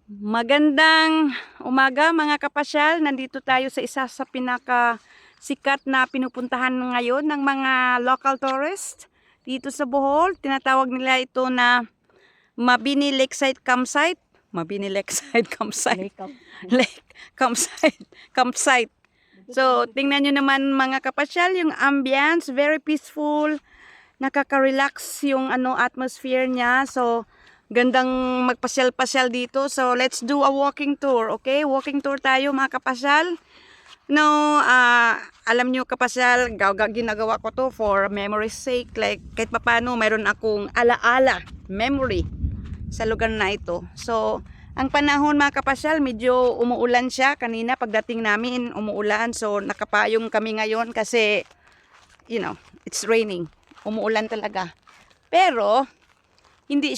Magandang umaga mga kapasyal. Nandito tayo sa isa sa pinakasikat na pinupuntahan ngayon ng mga local tourists dito sa Bohol. Tinatawag nila ito na Mabini Lakeside Campsite. Mabini Lakeside Campsite. Lake Campsite. Campsite. So, tingnan nyo naman mga kapasyal, yung ambience, very peaceful. Nakaka-relax yung atmosphere niya. So, gandang magpasyal-pasyal dito. So, let's do a walking tour. Okay? Walking tour tayo mga kapasyal. No, alam nyo kapasyal, ginagawa ko to for memory's sake. Like, kahit papano, mayroon akong ala-ala, memory sa lugar na ito. So, ang panahon mga kapasyal, medyo umuulan siya. Kanina pagdating namin, umuulan. So, nakapayong kami ngayon kasi, you know, it's raining. Umuulan talaga. Pero, hindi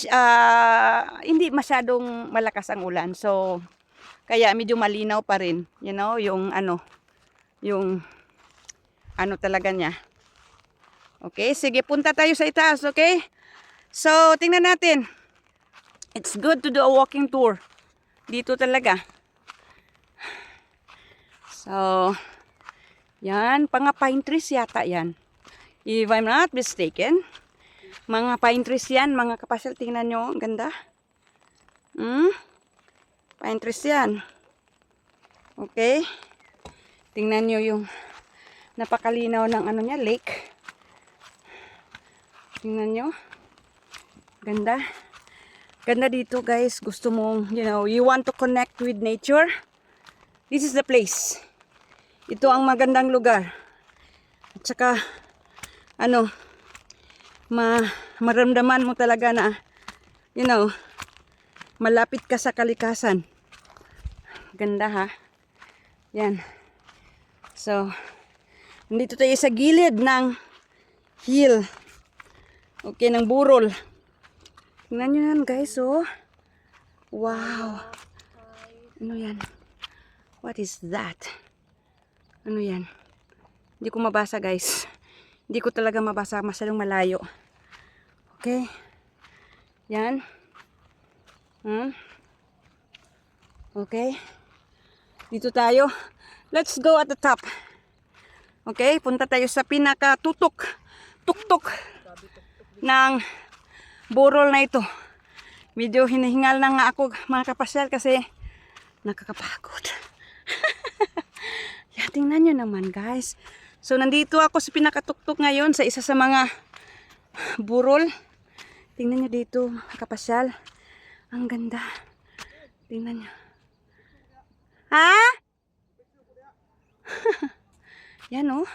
masyadong malakas ang ulan. So, kaya medyo malinaw pa rin. You know, yung talaga niya. Okay, sige, punta tayo sa itaas, okay? So, tingnan natin. It's good to do a walking tour. Dito talaga. So, yan, mga pine trees yata yan. If I'm not mistaken. Mga pine trees yan, mga kapasyal, tingnan nyo, ang ganda. Pine trees yan. Okay. Tingnan nyo yung napakalinaw ng niya, lake. Tingnan nyo. Ganda. Ganda dito guys. Gusto mong, you know, you want to connect with nature. This is the place. Ito ang magandang lugar. At saka, maramdaman mo talaga na, you know, malapit ka sa kalikasan. Ganda ha. Yan. So, nandito tayo sa gilid ng hill. Okay, ng burol. Tingnan nyo yan guys, oh. Wow. Ano yan? What is that? Ano yan? Hindi ko mabasa guys. Hindi ko talaga mabasa, masyadong malayo. Okay. Yan. Okay. Dito tayo. Let's go at the top. Okay, punta tayo sa pinaka-tuktok ng burol na ito. Medyo hinihingal na nga ako mga kapasyal kasi nakakapagod. Yan, tingnan nyo naman guys. So, nandito ako sa pinakatuktok ngayon sa isa sa mga burol. Tingnan nyo dito, kapasyal. Ang ganda. Tingnan nyo. Ha? Yan oh.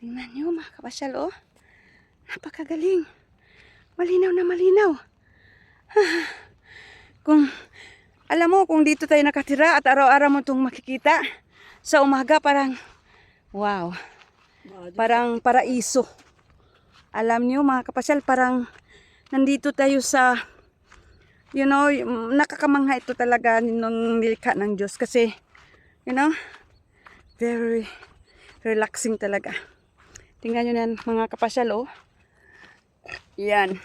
Tingnan nyo mga kapasyal oh. Napakagaling. Malinaw na malinaw. Alam mo, kung dito tayo nakatira at araw-araw mo itong makikita, sa umaga parang wow. Parang paraiso. Alam nyo mga kapasyal, parang nandito tayo sa, you know, nakakamangha ito talaga ng nilikha ng Diyos. Kasi, you know, very relaxing talaga. Tingnan nyo yan mga kapasyal, oh. Yan.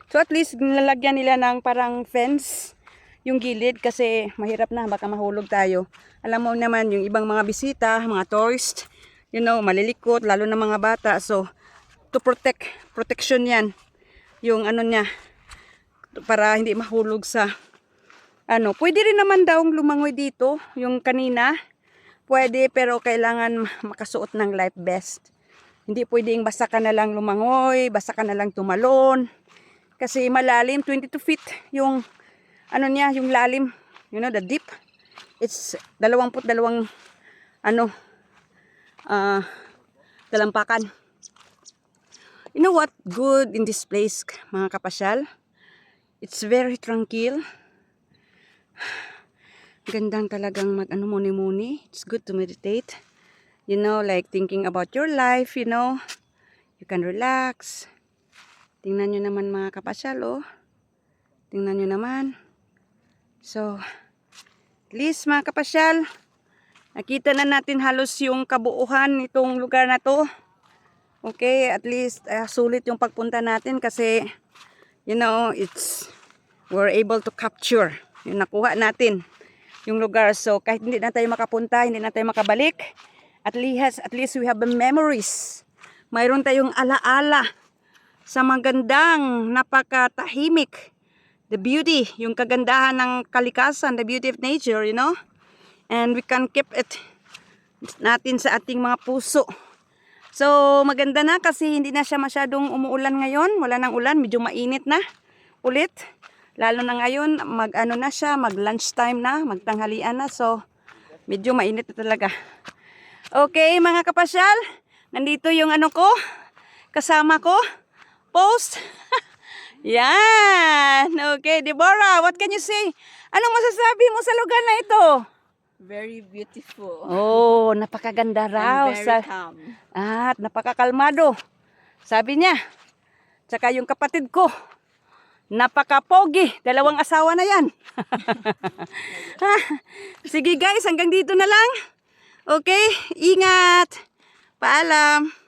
So at least nilalagyan nila ng parang fence yung gilid kasi mahirap na, baka mahulog tayo. Alam mo naman yung ibang mga bisita, mga tourist, you know, malilikot, lalo na mga bata. So, to protection yan. Yung niya, para hindi mahulog sa, pwede rin naman daw lumangoy dito, yung kanina. Pwede, pero kailangan makasuot ng life vest. Hindi pwedeng basta ka na lang lumangoy, basta ka na lang tumalon. Kasi malalim, 22 feet yung, niya, yung lalim. You know, the deep. It's 22, dalampakan. You know what good in this place, mga kapasyal? It's very tranquil. Gandang talagang muni-muni. It's good to meditate. You know, like thinking about your life, you know. You can relax. Tingnan nyo naman mga kapasyal, oh. Tingnan nyo naman. So, at least mga kapasyal, nakita na natin halos yung kabuuhan nitong lugar na to. Okay, at least sulit yung pagpunta natin kasi, you know, we're able to capture yung nakuha natin yung lugar. So kahit hindi na tayo makapunta, hindi na tayo makabalik, at least we have the memories. Mayroon tayong alaala sa magandang, napakatahimik, the beauty, yung kagandahan ng kalikasan, the beauty of nature, you know. And we can keep it natin sa ating mga puso. So maganda na kasi hindi na siya masyadong umuulan ngayon. Wala nang ulan, medyo mainit na ulit. Lalo na ngayon, mag-ano na siya, mag-lunchtime na, magtanghalian na. So medyo mainit na talaga. Okay mga kapasyal, nandito yung ano ko, kasama ko, post. Yan. Okay, Deborah, what can you say? Anong masasabi mo sa lugar na ito? Very beautiful. Oh, napakaganda raw. And very calm. At napakakalmado. Sabi niya. Tsaka yung kapatid ko, napakapogi. 2 asawa na yan. Sige guys, hanggang dito na lang. Okay, ingat. Paalam.